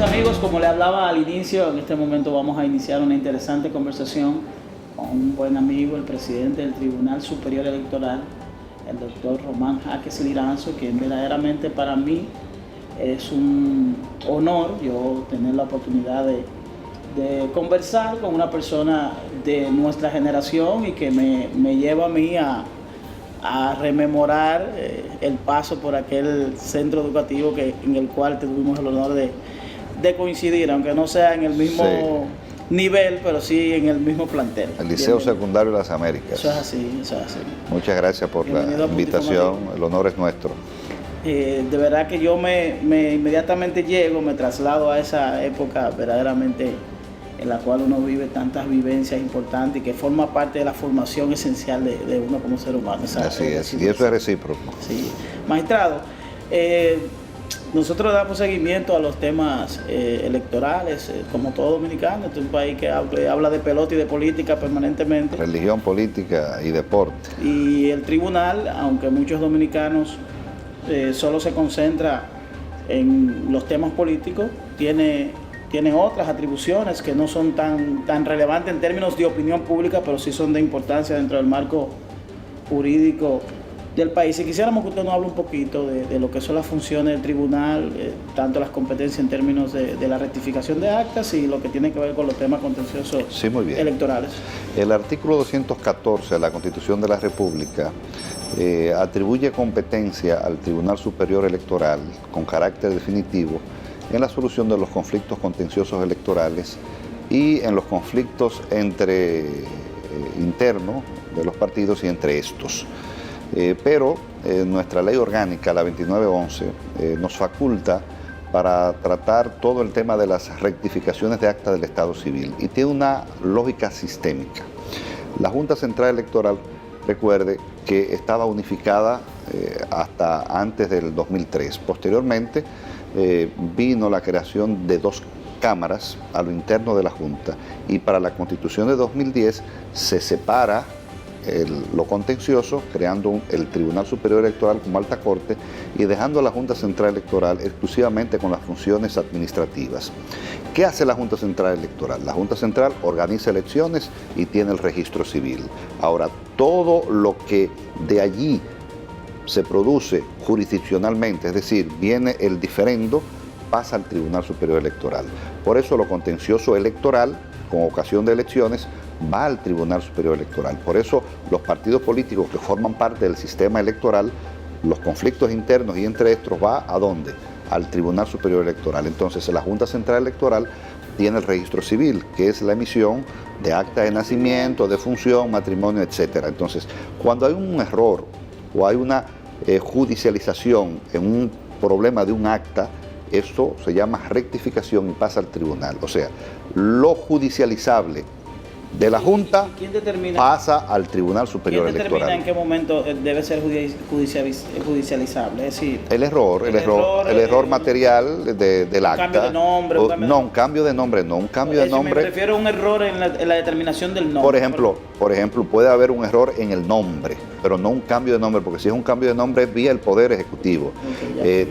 amigos, como le hablaba al inicio, en este momento vamos a iniciar una interesante conversación con un buen amigo, el presidente del Tribunal Superior Electoral, el doctor Román Jaques Liranzo, quien verdaderamente para mí es un honor yo tener la oportunidad de conversar con una persona de nuestra generación y que me lleva a mí a rememorar el paso por aquel centro educativo en el cual tuvimos el honor de coincidir, aunque no sea en el mismo nivel, pero sí en el mismo plantel. El Liceo Secundario de las Américas. Eso es así, eso es así. Muchas gracias por la invitación, el honor es nuestro. De verdad que yo me inmediatamente llego, me traslado a esa época verdaderamente en la cual uno vive tantas vivencias importantes y que forma parte de la formación esencial de uno como ser humano. Así es, y eso es recíproco. Sí. Magistrado, nosotros damos seguimiento a los temas electorales, como todo dominicano. Este es un país que habla de pelota y de política permanentemente. Religión, política y deporte. Y el tribunal, aunque muchos dominicanos solo se concentra en los temas políticos, tiene otras atribuciones que no son tan relevantes en términos de opinión pública, pero sí son de importancia dentro del marco jurídico del país. Si quisiéramos que usted nos hable un poquito de lo que son las funciones del tribunal, tanto las competencias en términos de la rectificación de actas y lo que tiene que ver con los temas contenciosos electorales. El artículo 214 de la Constitución de la República atribuye competencia al Tribunal Superior Electoral con carácter definitivo en la solución de los conflictos contenciosos electorales y en los conflictos internos de los partidos y entre estos. Pero nuestra ley orgánica, la 2911, nos faculta para tratar todo el tema de las rectificaciones de acta del Estado Civil y tiene una lógica sistémica. La Junta Central Electoral, recuerde que estaba unificada hasta antes del 2003. Posteriormente vino la creación de dos cámaras a lo interno de la Junta y para la Constitución de 2010 se separa lo contencioso, creando el Tribunal Superior Electoral como alta corte y dejando a la Junta Central Electoral exclusivamente con las funciones administrativas. ¿Qué hace la Junta Central Electoral? La Junta Central organiza elecciones y tiene el registro civil. Ahora, todo lo que de allí se produce jurisdiccionalmente, es decir, viene el diferendo, pasa al Tribunal Superior Electoral. Por eso lo contencioso electoral, con ocasión de elecciones, va al Tribunal Superior Electoral. Por eso los partidos políticos que forman parte del sistema electoral, los conflictos internos y entre estos, ¿va a dónde? Al Tribunal Superior Electoral. Entonces la Junta Central Electoral tiene el registro civil, que es la emisión de acta de nacimiento, de función, matrimonio, etc. Entonces, cuando hay un error o hay una judicialización en un problema de un acta, esto se llama rectificación y pasa al tribunal. O sea, lo judicializable de la Junta pasa al Tribunal Superior Electoral. ¿Quién determina en qué momento debe ser judicializable? Es decir, el error material del acta. Un cambio de nombre. Un cambio de nombre, no. Un cambio de nombre. Me refiero a un error en la determinación del nombre. Por ejemplo, puede haber un error en el nombre, pero no un cambio de nombre, porque si es un cambio de nombre es vía el Poder Ejecutivo.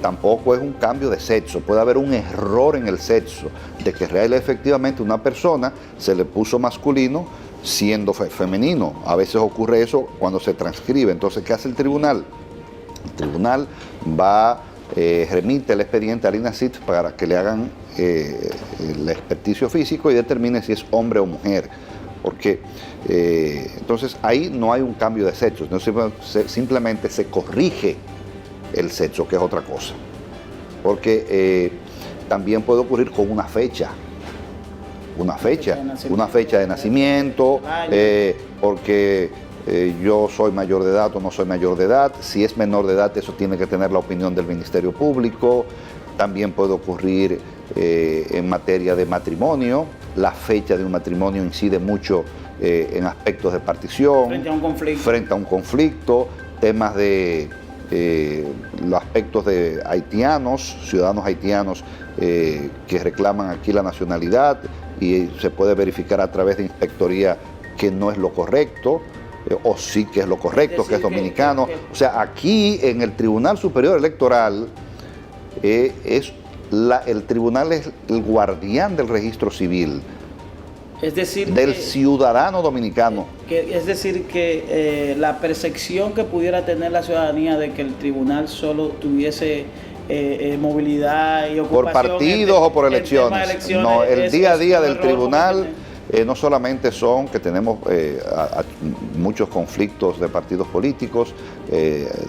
Tampoco es un cambio de sexo. Puede haber un error en el sexo, de que efectivamente una persona se le puso masculino siendo femenino. A veces ocurre eso cuando se transcribe. Entonces, ¿qué hace el tribunal? El tribunal remite el expediente al INACIT para que le hagan el experticio físico y determine si es hombre o mujer. Porque entonces ahí no hay un cambio de sexo, simplemente se corrige el sexo, que es otra cosa. Porque también puede ocurrir con una fecha de nacimiento, porque yo soy mayor de edad o no soy mayor de edad. Si es menor de edad, eso tiene que tener la opinión del Ministerio Público. También puede ocurrir en materia de matrimonio. La fecha de un matrimonio incide mucho en aspectos de partición. Frente a un conflicto. Temas de los aspectos de haitianos, ciudadanos haitianos que reclaman aquí la nacionalidad y se puede verificar a través de inspectoría que no es lo correcto, o sí que es lo correcto, que es dominicano. O sea, aquí en el Tribunal Superior Electoral es el tribunal es el guardián del registro civil, es decir, del ciudadano dominicano. Es decir, que la percepción que pudiera tener la ciudadanía de que el tribunal solo tuviese movilidad y ocupación por partidos o por elecciones. No, el día a día del tribunal no solamente son que tenemos muchos conflictos de partidos políticos,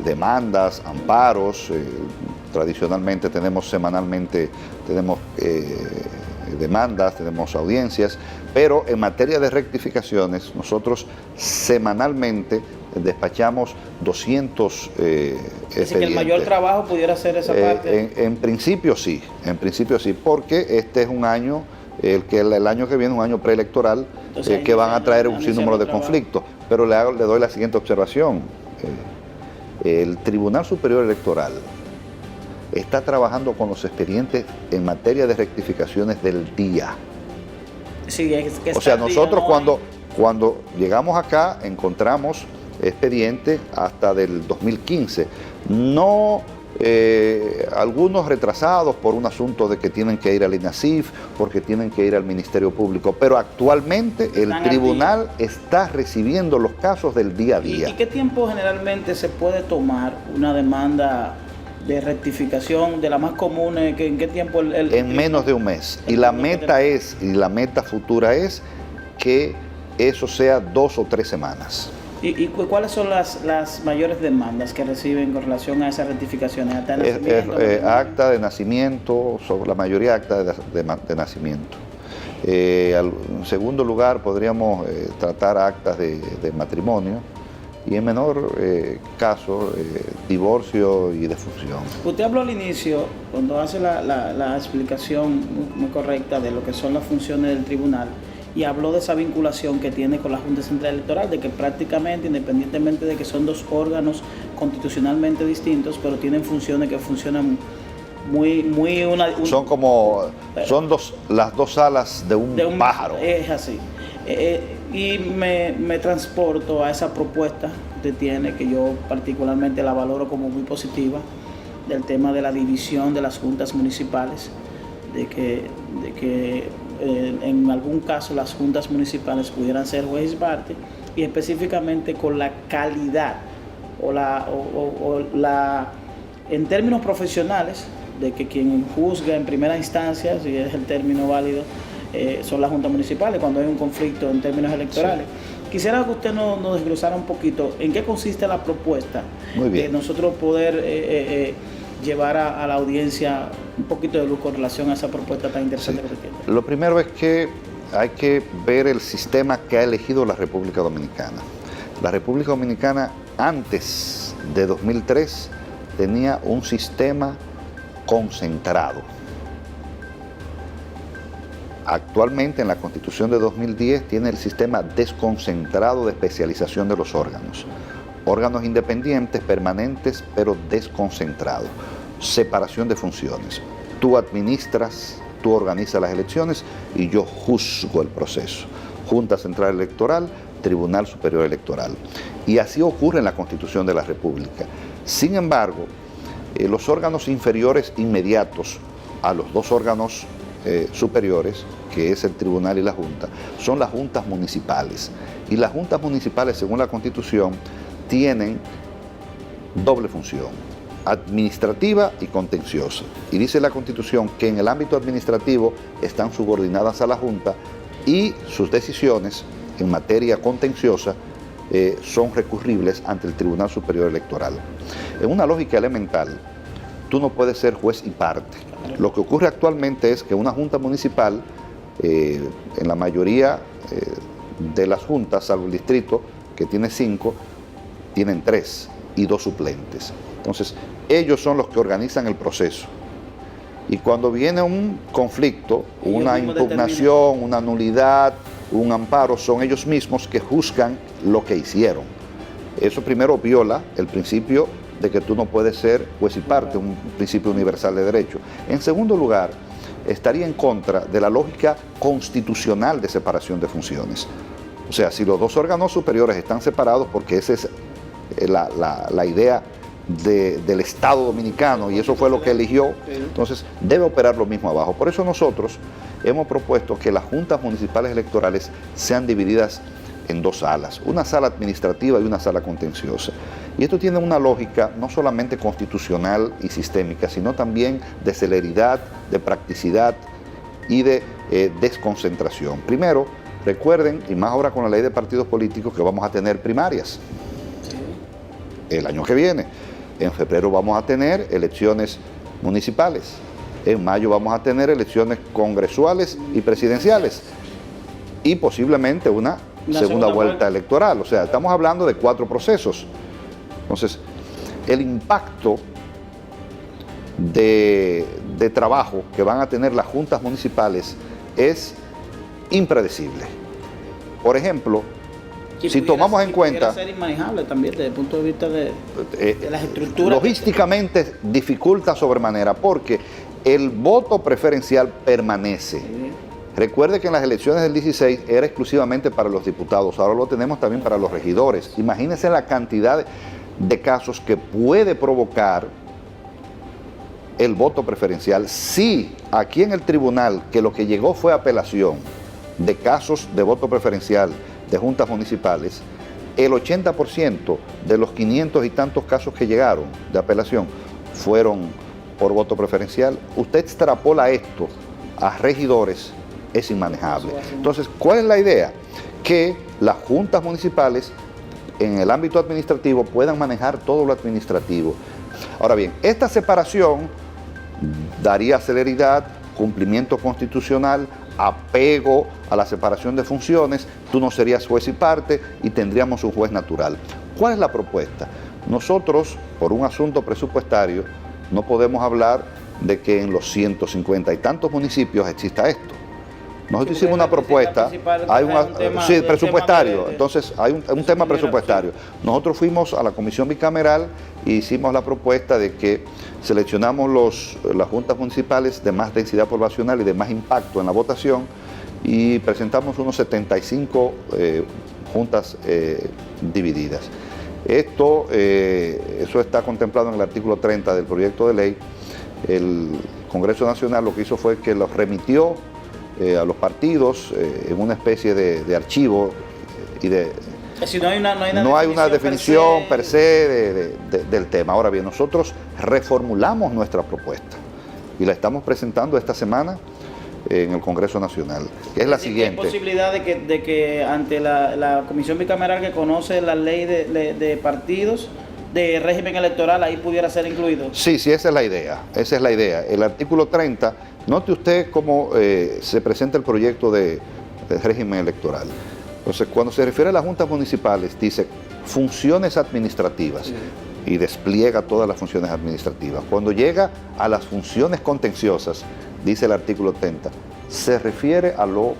demandas, amparos, tradicionalmente semanalmente tenemos demandas, tenemos audiencias, pero en materia de rectificaciones nosotros semanalmente despachamos 200 Así que el mayor trabajo pudiera ser esa parte. En principio sí, porque este es un año, el año que viene es un año preelectoral, que van a traer un sinnúmero de conflictos. Pero le doy la siguiente observación. El Tribunal Superior Electoral está trabajando con los expedientes en materia de rectificaciones del día. Sí, o sea, nosotros cuando llegamos acá encontramos expedientes hasta del 2015, no algunos retrasados por un asunto de que tienen que ir al INASIF, porque tienen que ir al Ministerio Público, pero actualmente el tribunal está recibiendo los casos del día a día. ¿Y qué tiempo generalmente se puede tomar una demanda de rectificación de la más común? ¿En qué tiempo? En menos de un mes. Y la meta futura es que eso sea 2 o 3 semanas. ¿Y cuáles son las mayores demandas que reciben con relación a esas rectificaciones? ¿Acta de nacimiento? Acta de nacimiento, la mayoría acta de nacimiento. En segundo lugar, podríamos tratar actas de matrimonio y en menor caso, divorcio y defunción. Usted habló al inicio, cuando hace la explicación muy correcta de lo que son las funciones del tribunal, y habló de esa vinculación que tiene con la Junta Central Electoral, de que prácticamente, independientemente de que son dos órganos constitucionalmente distintos, pero tienen funciones que funcionan son las dos alas de un pájaro. Es así. Y me transporto a esa propuesta que usted tiene, que yo particularmente la valoro como muy positiva, del tema de la división de las juntas municipales, de que en algún caso las juntas municipales pudieran ser juez y parte, y específicamente con la calidad en términos profesionales, de que quien juzga en primera instancia, si es el término válido, son las juntas municipales cuando hay un conflicto en términos electorales. Sí. Quisiera que usted nos desglosara un poquito en qué consiste la propuesta. Muy bien. De nosotros poder llevar a la audiencia un poquito de luz con relación a esa propuesta tan interesante que tiene. Lo primero es que hay que ver el sistema que ha elegido la República Dominicana. La República Dominicana antes de 2003 tenía un sistema concentrado. Actualmente en la Constitución de 2010 tiene el sistema desconcentrado de especialización de los órganos. Órganos independientes, permanentes, pero desconcentrados. Separación de funciones. Tú administras, tú organizas las elecciones y yo juzgo el proceso. Junta Central Electoral, Tribunal Superior Electoral. Y así ocurre en la Constitución de la República. Sin embargo, los órganos inferiores inmediatos a los dos órganos superiores, que es el Tribunal y la Junta, son las juntas municipales. Y las juntas municipales, según la Constitución, tienen doble función, administrativa y contenciosa. Y dice la Constitución que en el ámbito administrativo están subordinadas a la Junta y sus decisiones en materia contenciosa son recurribles ante el Tribunal Superior Electoral. En una lógica elemental, tú no puedes ser juez y parte. Lo que ocurre actualmente es que una junta municipal, en la mayoría de las juntas, salvo el distrito, que tiene 5, tienen 3 y 2 suplentes. Entonces, ellos son los que organizan el proceso. Y cuando viene un conflicto, una impugnación, una nulidad, un amparo, son ellos mismos que juzgan lo que hicieron. Eso primero viola el principio de que tú no puedes ser juez y parte, un principio universal de derecho. En segundo lugar, estaría en contra de la lógica constitucional de separación de funciones. O sea, si los dos órganos superiores están separados, porque esa es la idea del Estado Dominicano, y eso fue lo que eligió. Entonces debe operar lo mismo abajo. Por eso nosotros hemos propuesto que las juntas municipales electorales sean divididas en dos salas, una sala administrativa y una sala contenciosa. Y esto tiene una lógica no solamente constitucional y sistémica, sino también de celeridad, de practicidad y de desconcentración. Primero, recuerden, y más ahora con la ley de partidos políticos, que vamos a tener primarias el año que viene. En febrero vamos a tener elecciones municipales. En mayo vamos a tener elecciones congresuales y presidenciales. Y posiblemente una segunda vuelta electoral. O sea, estamos hablando de 4 procesos. Entonces, el impacto de trabajo que van a tener las juntas municipales es impredecible. Por ejemplo, si tomamos en cuenta... Pudiera ser inmanejable también desde el punto de vista de las estructuras. Logísticamente dificulta sobremanera porque el voto preferencial permanece. Sí. Recuerde que en las elecciones del 16 era exclusivamente para los diputados, ahora lo tenemos también para los regidores. Imagínense la cantidad de casos que puede provocar el voto preferencial si aquí en el tribunal, que lo que llegó fue apelación de casos de voto preferencial de juntas municipales, el 80% de los 500 y tantos casos que llegaron de apelación fueron por voto preferencial. Usted extrapola esto a regidores, es inmanejable. Entonces, ¿cuál es la idea? Que las juntas municipales en el ámbito administrativo puedan manejar todo lo administrativo. Ahora bien, esta separación daría celeridad, cumplimiento constitucional, apego a la separación de funciones, tú no serías juez y parte y tendríamos un juez natural. ¿Cuál es la propuesta? Nosotros, por un asunto presupuestario, no podemos hablar de que en los 150 y tantos municipios exista esto. Nosotros hicimos una propuesta, hay presupuestario, entonces hay un tema presupuestario. Nosotros fuimos a la comisión bicameral e hicimos la propuesta de que seleccionamos las juntas municipales de más densidad poblacional y de más impacto en la votación y presentamos unos 75 juntas divididas. Eso está contemplado en el artículo 30 del proyecto de ley. El Congreso Nacional lo que hizo fue que los remitió a los partidos en una especie de archivo y de... Si no hay una definición per se del tema. Ahora bien, nosotros reformulamos nuestra propuesta y la estamos presentando esta semana en el Congreso Nacional, que es la siguiente. ¿Hay posibilidad de que ante la Comisión Bicameral que conoce la ley de partidos, de régimen electoral, ahí pudiera ser incluido? Sí, esa es la idea. Esa es la idea. El artículo 30, note usted cómo se presenta el proyecto de régimen electoral. Entonces, cuando se refiere a las juntas municipales, dice funciones administrativas y despliega todas las funciones administrativas. Cuando llega a las funciones contenciosas, dice el artículo 30, se refiere a lo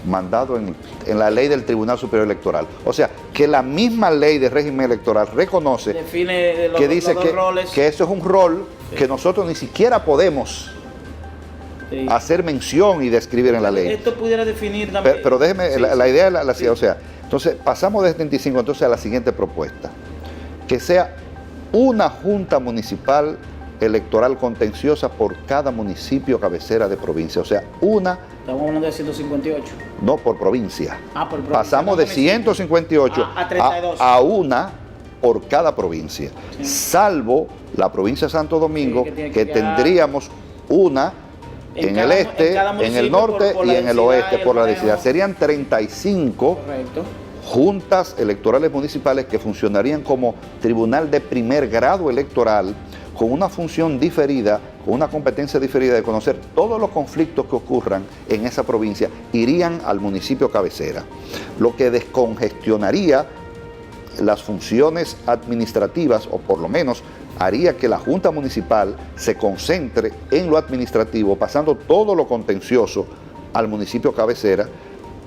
mandado en la ley del Tribunal Superior Electoral. O sea, que la misma ley de régimen electoral reconoce, define que dice que eso es un rol que nosotros ni siquiera podemos hacer mención y describir en la ley. Esto pudiera definir también. Pero déjeme, la idea es o sea, entonces pasamos de 75 entonces a la siguiente propuesta, que sea una junta municipal electoral contenciosa por cada municipio cabecera de provincia, o sea, una... Estamos hablando de 158. No, por provincia. Por provincia. Pasamos de 158 a 32. A una por cada provincia, salvo la provincia de Santo Domingo, que tendríamos una en el este, en el norte y en el oeste por la densidad. Serían 35 juntas electorales municipales que funcionarían como tribunal de primer grado electoral, con una función diferida, con una competencia diferida de conocer todos los conflictos que ocurran en esa provincia, irían al municipio cabecera, lo que descongestionaría las funciones administrativas, o por lo menos haría que la Junta Municipal se concentre en lo administrativo, pasando todo lo contencioso al municipio cabecera,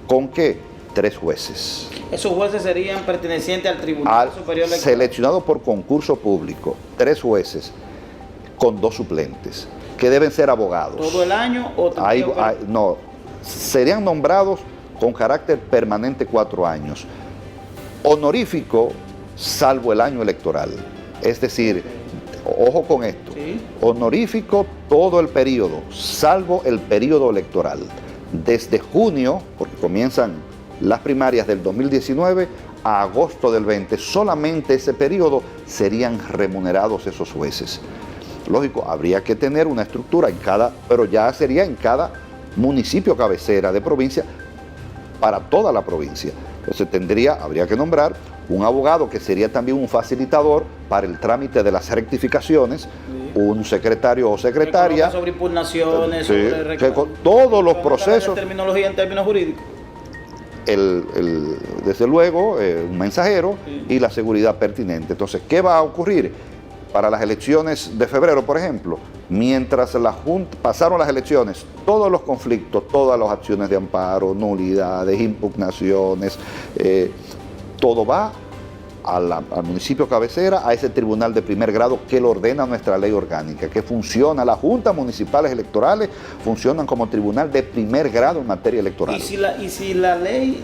¿con qué? 3 jueces. Esos jueces serían pertenecientes al Tribunal Superior Electoral. Seleccionados por concurso público, 3 jueces con 2 suplentes, que deben ser abogados. ¿Todo el año o no, serían nombrados con carácter permanente 4 años. Honorífico, salvo el año electoral. Es decir, ojo con esto, Sí. honorífico todo el periodo, salvo el periodo electoral. Desde junio, porque comienzan las primarias del 2019, a agosto del 20, solamente ese periodo serían remunerados esos jueces. Lógico, habría que tener una estructura en cada, pero ya sería en cada municipio cabecera de provincia para toda la provincia. Entonces habría que nombrar un abogado que sería también un facilitador para el trámite de las rectificaciones, sí, un secretario o secretaria. Sobre impugnaciones, sí, sobre que con todos los procesos. Terminología en términos jurídicos. Desde luego, un mensajero, sí, y la seguridad pertinente. Entonces, ¿qué va a ocurrir? Para las elecciones de febrero, por ejemplo, mientras la Junta pasaron las elecciones, todos los conflictos, todas las acciones de amparo, nulidades, impugnaciones, todo va al municipio cabecera, a ese tribunal de primer grado que lo ordena nuestra ley orgánica, que funciona. Las juntas municipales electorales funcionan como tribunal de primer grado en materia electoral. Y si la ley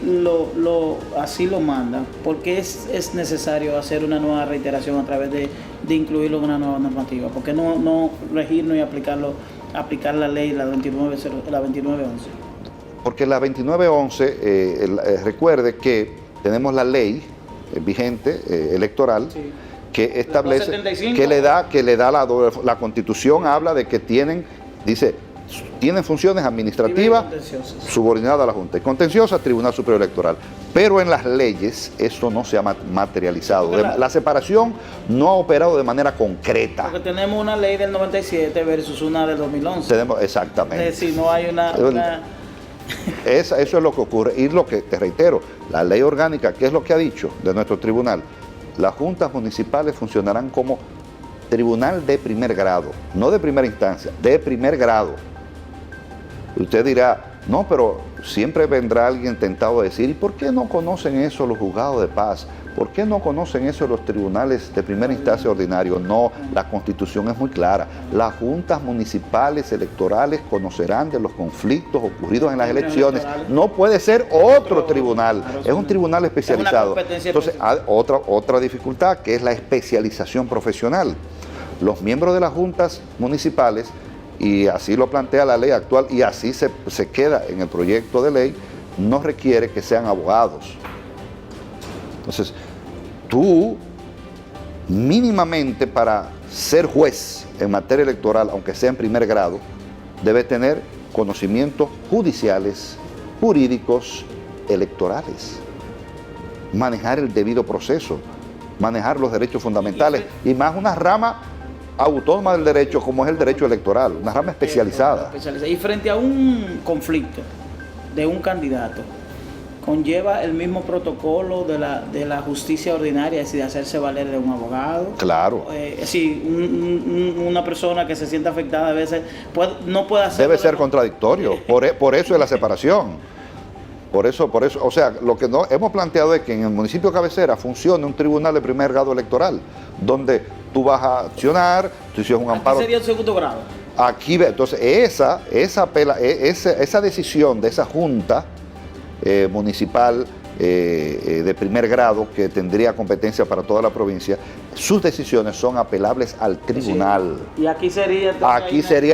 así lo manda, ¿por qué es necesario hacer una nueva reiteración a través de incluirlo en una nueva normativa? ¿Por qué no regirnos y aplicar la ley, la 2911? Porque la 2911, recuerde que tenemos la ley vigente electoral, sí, que establece, 75, que le da la Constitución, habla de que tienen funciones administrativas subordinadas a la Junta y contenciosas, Tribunal Superior Electoral. Pero en las leyes esto no se ha materializado. La separación no ha operado de manera concreta. Porque tenemos una ley del 97 versus una del 2011. Exactamente. Es decir, no hay una... Eso es lo que ocurre. Y lo que te reitero, la ley orgánica, ¿qué es lo que ha dicho de nuestro tribunal? Las juntas municipales funcionarán como tribunal de primer grado, no de primera instancia, de primer grado. Usted dirá, no, pero siempre vendrá alguien tentado a decir, ¿y por qué no conocen eso los juzgados de paz? ¿Por qué no conocen eso los tribunales de primera instancia ordinarios? No, la Constitución es muy clara. Las juntas municipales electorales conocerán de los conflictos ocurridos en las elecciones. No puede ser otro tribunal, es un tribunal especializado. Entonces, otra dificultad, que es la especialización profesional. Los miembros de las juntas municipales, y así lo plantea la ley actual, y así se queda en el proyecto de ley, no requiere que sean abogados. Entonces, tú mínimamente para ser juez en materia electoral, aunque sea en primer grado, debes tener conocimientos judiciales, jurídicos, electorales, manejar el debido proceso, manejar los derechos fundamentales y más una rama autónoma del derecho como es el derecho electoral, una rama especializada. Y frente a un conflicto de un candidato, conlleva el mismo protocolo de la justicia ordinaria, es decir, de hacerse valer de un abogado. Claro. Una persona que se sienta afectada a veces no puede hacer. Debe ser contradictorio, por eso es la separación. Por eso, o sea, lo que hemos planteado es que en el municipio cabecera funcione un tribunal de primer grado electoral, donde tú vas a accionar, tú hiciste un amparo. Aquí sería el segundo grado. Aquí, entonces, esa decisión de esa junta municipal de primer grado, que tendría competencia para toda la provincia, sus decisiones son apelables al tribunal. Sí. Y aquí sería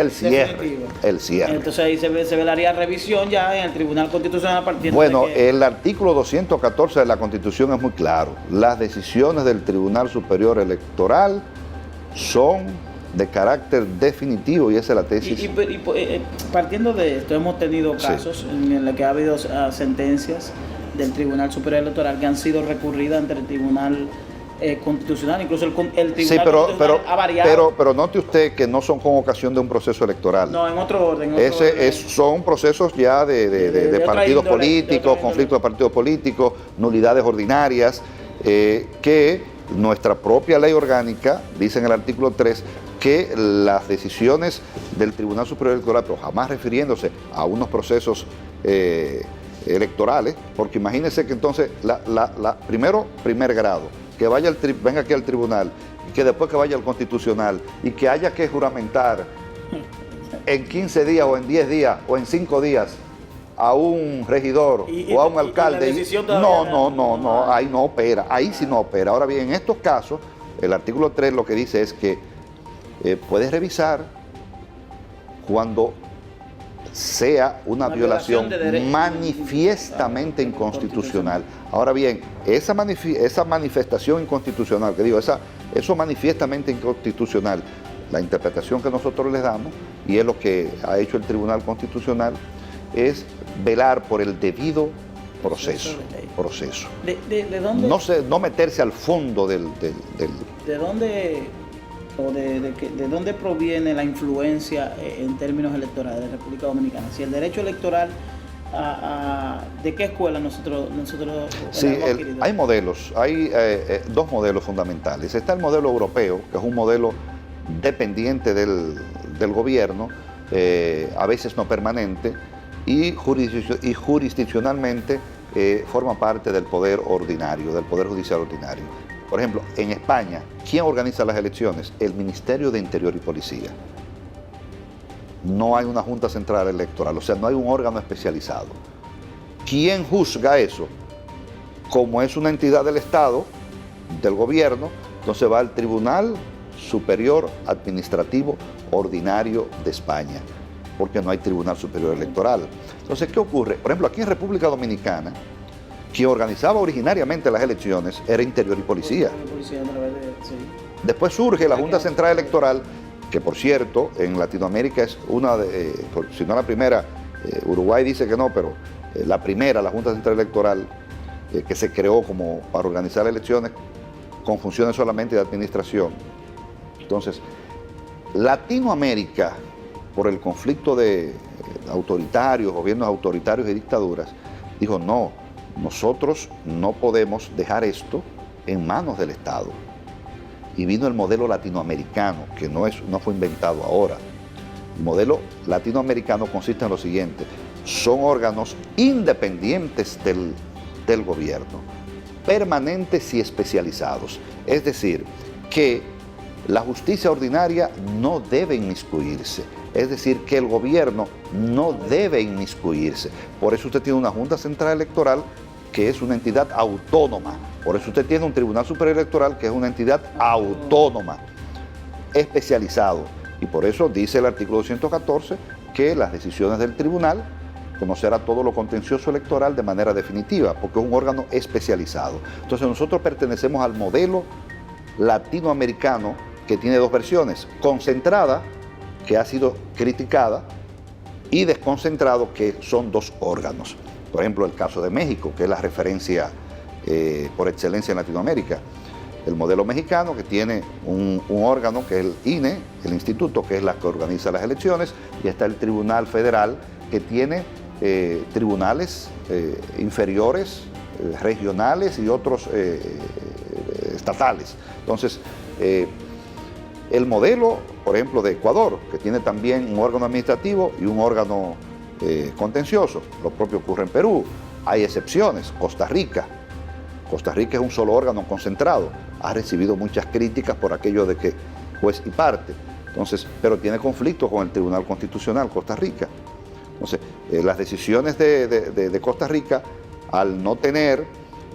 el cierre. Entonces ahí se velaría revisión ya en el Tribunal Constitucional a partir Bueno, el artículo 214 de la Constitución es muy claro. Las decisiones del Tribunal Superior Electoral son de carácter definitivo, y esa es la tesis. Partiendo de esto, hemos tenido casos en los que ha habido sentencias del Tribunal Superior Electoral que han sido recurridas ante el Tribunal Constitucional, incluso el Tribunal Constitucional ha variado. Pero note usted que no son con ocasión de un proceso electoral. No, en otro orden. Son procesos ya de partidos políticos, conflictos de partidos políticos, nulidades ordinarias, que nuestra propia ley orgánica dice en el artículo 3 que las decisiones del Tribunal Superior Electoral, pero jamás refiriéndose a unos procesos electorales, porque imagínense que entonces, primero, primer grado, que venga aquí al tribunal, y que después que vaya al constitucional, y que haya que juramentar en 15 días, o en 10 días, o en 5 días, a un regidor o a un alcalde. Ahí no opera, ahí sí no opera. Ahora bien, en estos casos, el artículo 3 lo que dice es que puede revisar cuando sea una violación de derecho manifiestamente inconstitucional. Ahora bien, esa manifestación inconstitucional, que digo, eso manifiestamente inconstitucional, la interpretación que nosotros les damos, y es lo que ha hecho el Tribunal Constitucional, es velar por el debido proceso. ¿De dónde? No meterse al fondo del... ¿De dónde, de dónde proviene la influencia en términos electorales de la República Dominicana? Si el derecho electoral, ¿de qué escuela nosotros sí, hay modelos, hay dos modelos fundamentales. Está el modelo europeo, que es un modelo dependiente del gobierno, a veces no permanente, y jurisdiccionalmente forma parte del poder ordinario, del poder judicial ordinario. Por ejemplo, en España, ¿quién organiza las elecciones? El Ministerio de Interior y Policía. No hay una Junta Central Electoral, o sea, no hay un órgano especializado. ¿Quién juzga eso? Como es una entidad del Estado, del gobierno, entonces va al Tribunal Superior Administrativo Ordinario de España, porque no hay Tribunal Superior Electoral. Entonces, ¿qué ocurre? Por ejemplo, aquí en República Dominicana, quien organizaba originariamente las elecciones era Interior y Policía. Después surge la Junta Central Electoral, que por cierto, en Latinoamérica es una de, si no la primera, Uruguay dice que no, pero la primera, la Junta Central Electoral, que se creó como para organizar elecciones con funciones solamente de administración. Entonces, Latinoamérica, por el conflicto de autoritarios, gobiernos autoritarios y dictaduras, dijo no, nosotros no podemos dejar esto en manos del Estado. Y vino el modelo latinoamericano, que no fue inventado ahora. El modelo latinoamericano consiste en lo siguiente: son órganos independientes del gobierno, permanentes y especializados. Es decir, que la justicia ordinaria no debe inmiscuirse. Es decir, que el gobierno no debe inmiscuirse. Por eso usted tiene una Junta Central Electoral, que es una entidad autónoma. Por eso usted tiene un Tribunal Superior Electoral, que es una entidad autónoma, especializado. Y por eso dice el artículo 214 que las decisiones del tribunal conocerá todo lo contencioso electoral de manera definitiva, porque es un órgano especializado. Entonces nosotros pertenecemos al modelo latinoamericano, que tiene dos versiones: concentrada, que ha sido criticada, y desconcentrado, que son dos órganos. Por ejemplo, el caso de México, que es la referencia por excelencia en Latinoamérica. El modelo mexicano, que tiene un órgano, que es el INE, el instituto, que es la que organiza las elecciones, y está el Tribunal Federal, que tiene tribunales inferiores, regionales y otros estatales. Entonces, el modelo, por ejemplo, de Ecuador, que tiene también un órgano administrativo y un órgano contencioso. Lo propio ocurre en Perú. Hay excepciones. Costa Rica es un solo órgano concentrado. Ha recibido muchas críticas por aquello de que juez y parte. Entonces, pero tiene conflicto con el Tribunal Constitucional, Costa Rica. Entonces, las decisiones de Costa Rica, al no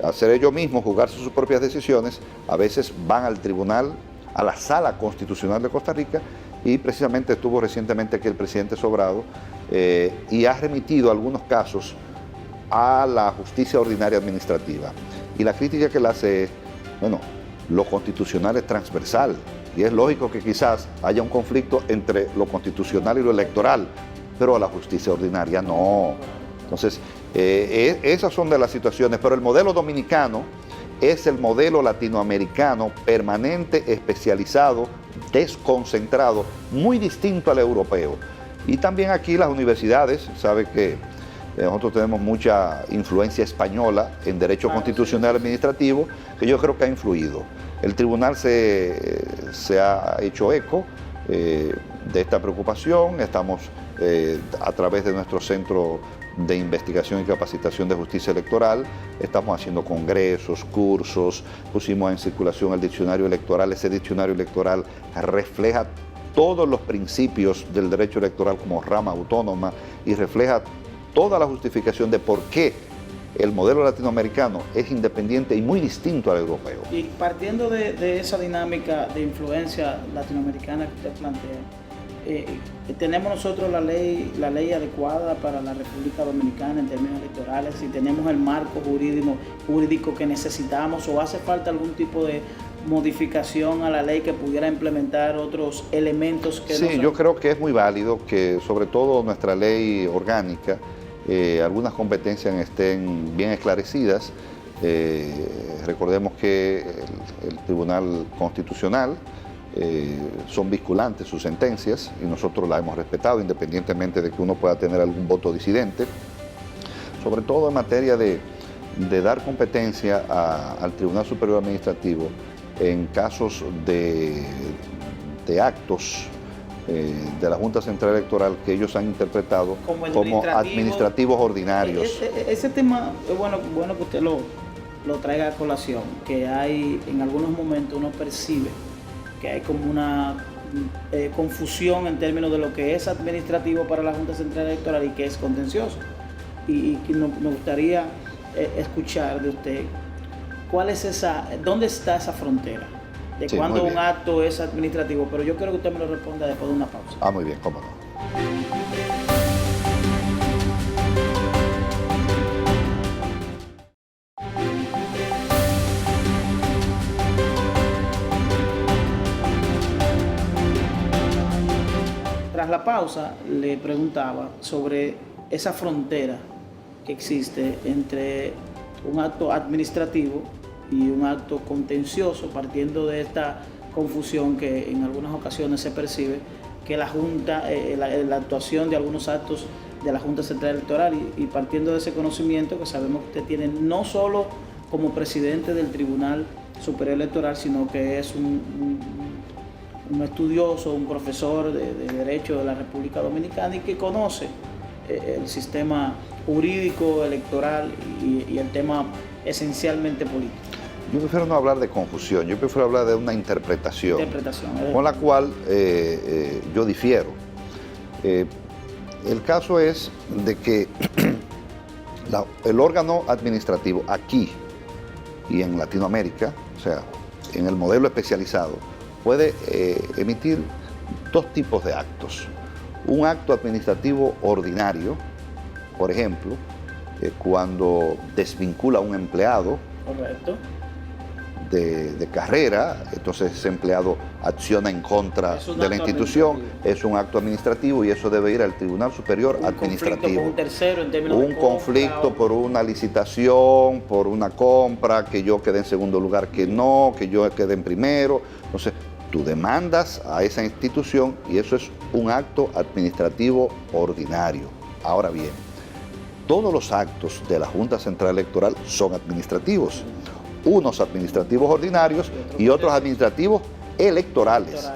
hacer ellos mismos, jugarse sus propias decisiones, a veces van al tribunal, a la Sala Constitucional de Costa Rica, y precisamente estuvo recientemente aquí el presidente Sobrado, y ha remitido algunos casos a la justicia ordinaria administrativa. Y la crítica que le hace es, bueno, lo constitucional es transversal, y es lógico que quizás haya un conflicto entre lo constitucional y lo electoral, pero a la justicia ordinaria no. Entonces, esas son de las situaciones, pero el modelo dominicano es el modelo latinoamericano, permanente, especializado, desconcentrado, muy distinto al europeo. Y también aquí las universidades, sabe que nosotros tenemos mucha influencia española en derecho constitucional administrativo, que yo creo que ha influido. El tribunal se ha hecho eco de esta preocupación. Estamos a través de nuestro centro de investigación y capacitación de justicia electoral, estamos haciendo congresos, cursos, pusimos en circulación el diccionario electoral. Ese diccionario electoral refleja todos los principios del derecho electoral como rama autónoma y refleja toda la justificación de por qué el modelo latinoamericano es independiente y muy distinto al europeo. Y partiendo de esa dinámica de influencia latinoamericana que usted plantea, tenemos nosotros la ley adecuada para la República Dominicana en términos electorales, si tenemos el marco jurídico que necesitamos, o hace falta algún tipo de modificación a la ley que pudiera implementar otros elementos que sí, yo creo que es muy válido que sobre todo nuestra ley orgánica, algunas competencias estén bien esclarecidas. Recordemos que el Tribunal Constitucional son vinculantes sus sentencias y nosotros las hemos respetado independientemente de que uno pueda tener algún voto disidente, sobre todo en materia de dar competencia al Tribunal Superior Administrativo en casos de actos de la Junta Central Electoral que ellos han interpretado como administrativos ordinarios. Ese tema es bueno que usted lo traiga a colación, que hay en algunos momentos uno percibe que hay como una confusión en términos de lo que es administrativo para la Junta Central Electoral y que es contencioso. Y me gustaría escuchar de usted dónde está esa frontera de sí, cuando un acto es administrativo, pero yo quiero que usted me lo responda después de una pausa. Muy bien, cómo no. Tras la pausa, le preguntaba sobre esa frontera que existe entre un acto administrativo y un acto contencioso, partiendo de esta confusión que en algunas ocasiones se percibe, que la Junta, la actuación de algunos actos de la Junta Central Electoral, y partiendo de ese conocimiento que sabemos que usted tiene no solo como presidente del Tribunal Superior Electoral, sino que es un estudioso, un profesor de Derecho de la República Dominicana y que conoce el sistema jurídico, electoral y el tema esencialmente político. Yo prefiero no hablar de confusión, yo prefiero hablar de una interpretación con la cual yo difiero. El caso es de que el órgano administrativo aquí y en Latinoamérica, o sea, en el modelo especializado, puede emitir dos tipos de actos. Un acto administrativo ordinario, por ejemplo, cuando desvincula a un empleado. Correcto. De carrera, entonces ese empleado acciona en contra de la institución, es un acto administrativo y eso debe ir al Tribunal Superior Administrativo. Un conflicto con un tercero en términos de compra, conflicto por una licitación, por una compra, que yo quede en segundo lugar, que yo quede en primero. Entonces, tú demandas a esa institución y eso es un acto administrativo ordinario. Ahora bien, todos los actos de la Junta Central Electoral son administrativos. Unos administrativos ordinarios y otros administrativos electorales.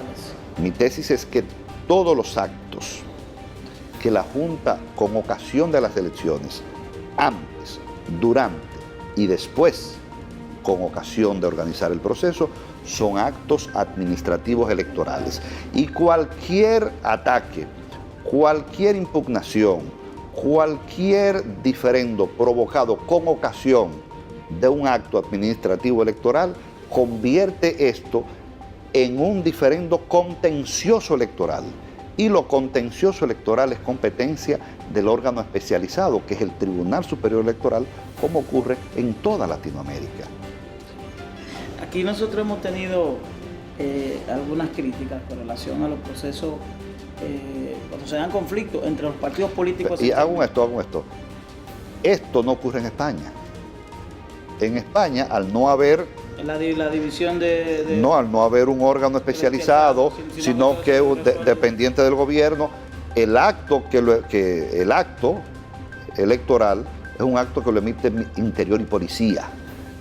Mi tesis es que todos los actos que la Junta, con ocasión de las elecciones, antes, durante y después, con ocasión de organizar el proceso, son actos administrativos electorales. Y cualquier ataque, cualquier impugnación, cualquier diferendo provocado con ocasión de un acto administrativo electoral convierte esto en un diferendo contencioso electoral. Y lo contencioso electoral es competencia del órgano especializado, que es el Tribunal Superior Electoral, como ocurre en toda Latinoamérica. Aquí nosotros hemos tenido algunas críticas con relación a los procesos, cuando se dan conflictos entre los partidos políticos. Y hago esto. Esto no ocurre en España. En España, al no haber la división al no haber un órgano especializado, sino que dependiente del gobierno, el acto electoral es un acto que lo emite Interior y Policía.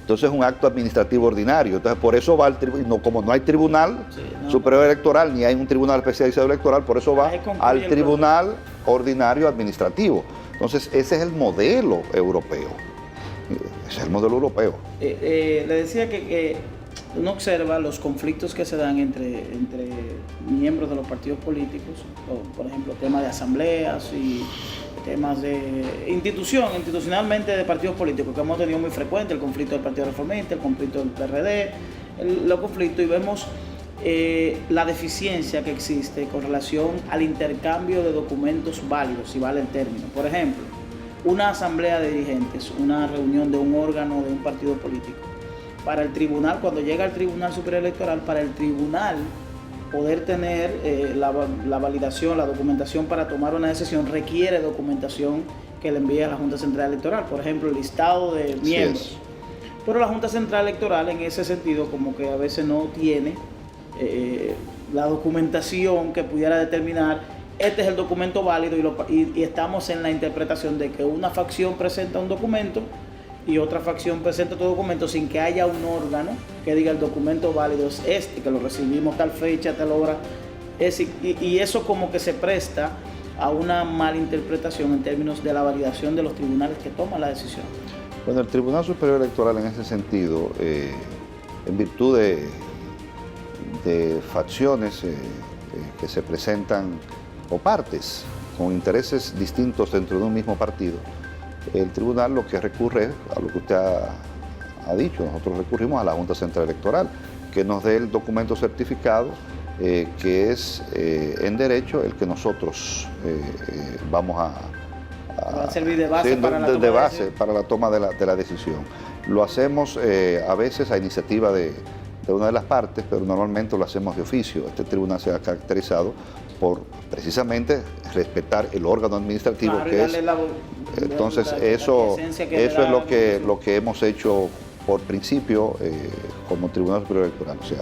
Entonces es un acto administrativo ordinario. Entonces por eso va al tribunal, como no hay Tribunal Superior Electoral, ni hay un tribunal especializado electoral, por eso va al Tribunal Ordinario Administrativo. Entonces ese es el modelo europeo. Ese es el modelo europeo. Le decía que uno observa los conflictos que se dan entre miembros de los partidos políticos, por ejemplo, tema de asambleas y temas de institucionalmente de partidos políticos que hemos tenido muy frecuente, el conflicto del Partido Reformista, el conflicto del PRD, los conflictos, y vemos la deficiencia que existe con relación al intercambio de documentos válidos, si vale el término. Por ejemplo, una asamblea de dirigentes, una reunión de un órgano de un partido político. Para el tribunal, cuando llega al Tribunal Superior Electoral, para el tribunal poder tener la validación, la documentación para tomar una decisión, requiere documentación que le envíe a la Junta Central Electoral. Por ejemplo, el listado de miembros. Pero la Junta Central Electoral en ese sentido como que a veces no tiene la documentación que pudiera determinar este es el documento válido, y estamos en la interpretación de que una facción presenta un documento y otra facción presenta otro documento sin que haya un órgano que diga el documento válido es este, que lo recibimos tal fecha, tal hora. Y eso como que se presta a una malinterpretación en términos de la validación de los tribunales que toman la decisión. Bueno, el Tribunal Superior Electoral en ese sentido, en virtud de facciones que se presentan, o partes con intereses distintos dentro de un mismo partido, el tribunal lo que recurre es a lo que usted ha dicho. Nosotros recurrimos a la Junta Central Electoral que nos dé el documento certificado, que es en derecho el que nosotros vamos va a servir de base, para la toma de la decisión. Lo hacemos a veces a iniciativa de una de las partes, pero normalmente lo hacemos de oficio. Este tribunal se ha caracterizado por precisamente respetar el órgano administrativo, claro, que es. Entonces eso es lo que hemos hecho por principio como Tribunal Superior Electoral. O sea,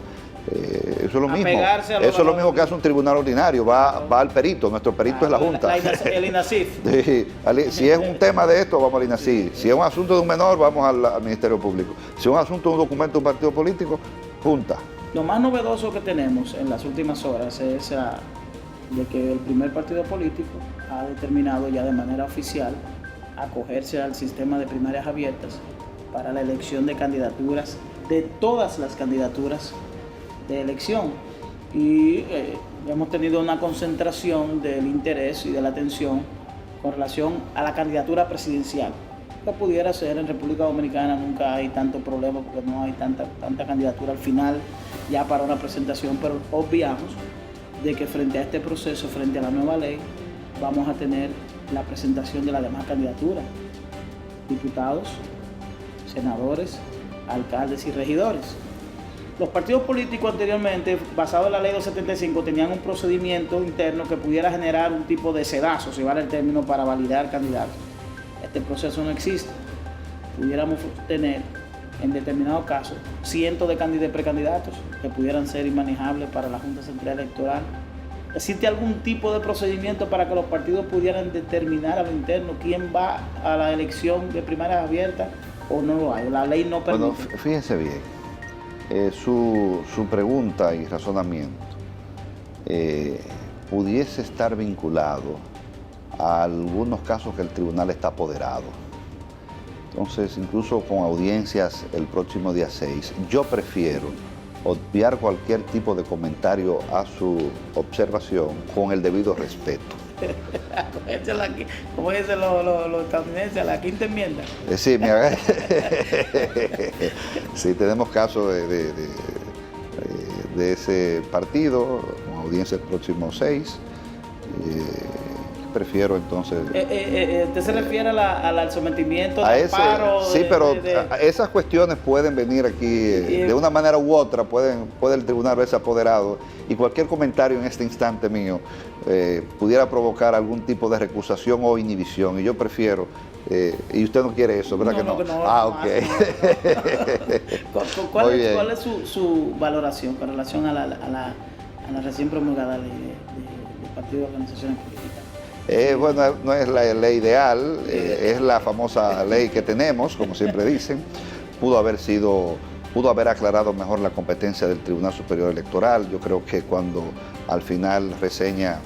eso es lo mismo. Eso es lo mismo que hace un tribunal ordinario, va al perito. Nuestro perito es la Junta. El INASIF. Sí, si es un tema de esto, vamos al INASIF. Si es un asunto de un menor, vamos al Ministerio Público. Si es un asunto de un documento de un partido político, Junta. Lo más novedoso que tenemos en las últimas horas es de que el primer partido político ha determinado ya de manera oficial acogerse al sistema de primarias abiertas para la elección de candidaturas, de todas las candidaturas de elección. Y hemos tenido una concentración del interés y de la atención con relación a la candidatura presidencial. Que pudiera ser en República Dominicana, nunca hay tanto problema porque no hay tanta candidatura al final ya para una presentación, pero obviamos de que frente a este proceso, frente a la nueva ley, vamos a tener la presentación de las demás candidaturas: diputados, senadores, alcaldes y regidores. Los partidos políticos anteriormente, basado en la ley 275, tenían un procedimiento interno que pudiera generar un tipo de sedazo, si vale el término, para validar candidatos. Este proceso no existe. Pudiéramos tener, en determinados casos, cientos de precandidatos que pudieran ser inmanejables para la Junta Central Electoral. ¿Existe algún tipo de procedimiento para que los partidos pudieran determinar a lo interno quién va a la elección de primarias abiertas o no lo hay? La ley no permite. Bueno, fíjense bien, su pregunta y razonamiento pudiese estar vinculado a algunos casos que el tribunal está apoderado. Entonces, incluso con audiencias el próximo día 6, yo prefiero obviar cualquier tipo de comentario a su observación con el debido respeto. Como dicen los estadounidenses, la quinta enmienda. Sí, sí, tenemos casos de ese partido, con audiencia el próximo 6. Prefiero entonces. ¿Usted se refiere al sometimiento de amparo? Sí, pero esas cuestiones pueden venir aquí de una manera u otra, puede el tribunal verse apoderado, y cualquier comentario en este instante mío pudiera provocar algún tipo de recusación o inhibición, y yo prefiero, y usted no quiere eso, ¿verdad? No, ok. ¿Cuál es su valoración con relación a la recién promulgada ley del Partido de Organizaciones Políticas? Bueno, no es la ley ideal, es la famosa ley que tenemos, como siempre dicen. Pudo haber aclarado mejor la competencia del Tribunal Superior Electoral. Yo creo que cuando al final reseña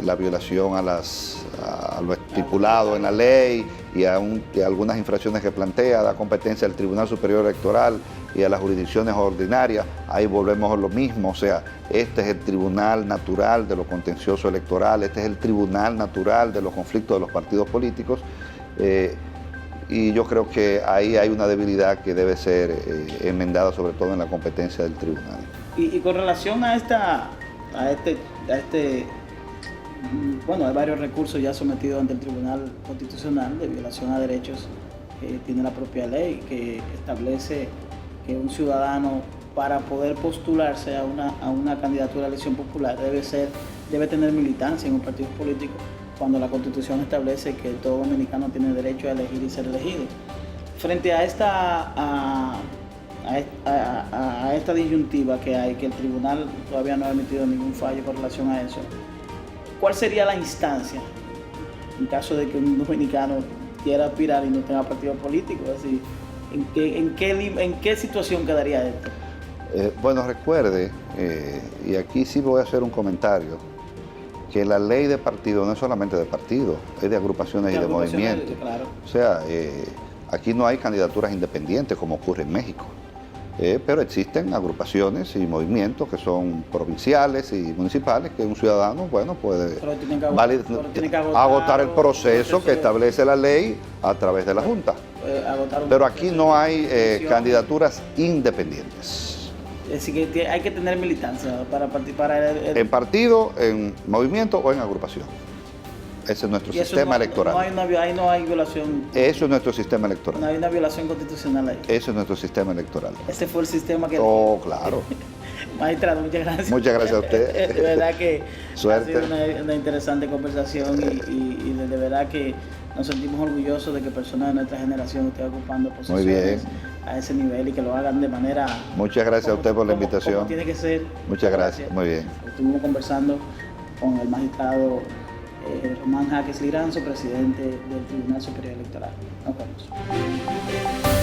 la violación a lo estipulado en la ley y a algunas infracciones que plantea, da competencia al Tribunal Superior Electoral y a las jurisdicciones ordinarias, ahí volvemos a lo mismo. O sea, este es el tribunal natural de los contenciosos electorales, este es el tribunal natural de los conflictos de los partidos políticos. Y yo creo que ahí hay una debilidad que debe ser enmendada, sobre todo en la competencia del tribunal. Y con relación a bueno, hay varios recursos ya sometidos ante el Tribunal Constitucional de violación a derechos que tiene la propia ley, que establece que un ciudadano, para poder postularse a una candidatura a elección popular, debe tener militancia en un partido político, cuando la Constitución establece que todo dominicano tiene derecho a elegir y ser elegido. Frente a esta disyuntiva que hay, que el tribunal todavía no ha emitido ningún fallo con relación a eso, ¿cuál sería la instancia en caso de que un dominicano quiera aspirar y no tenga partido político? Así, ¿en qué situación quedaría esto? Bueno, recuerde, y aquí sí voy a hacer un comentario, que la ley de partido no es solamente de partido, es de agrupaciones y de movimientos. Claro. O sea, aquí no hay candidaturas independientes como ocurre en México, pero existen agrupaciones y movimientos que son provinciales y municipales, que un ciudadano, bueno, puede agotar el proceso que establece la ley a través de la Junta. Pero aquí no hay candidaturas independientes. Es decir, que hay que tener militancia para participar en partido, en movimiento o en agrupación. Ese es nuestro sistema electoral. Ahí no hay violación. Eso es nuestro sistema electoral. No hay una violación constitucional ahí. Eso es nuestro sistema electoral. Ese fue el sistema que... Oh, claro. Magistrado, muchas gracias. Muchas gracias a usted. De verdad que Suerte. ha sido una interesante conversación y de verdad que nos sentimos orgullosos de que personas de nuestra generación estén ocupando posiciones a ese nivel y que lo hagan de manera... Muchas gracias a usted por la invitación. Como tiene que ser. Muchas gracias. Muy bien. Estuvimos conversando con el magistrado Román Jaques Liranzo, presidente del Tribunal Superior Electoral. Nos vemos.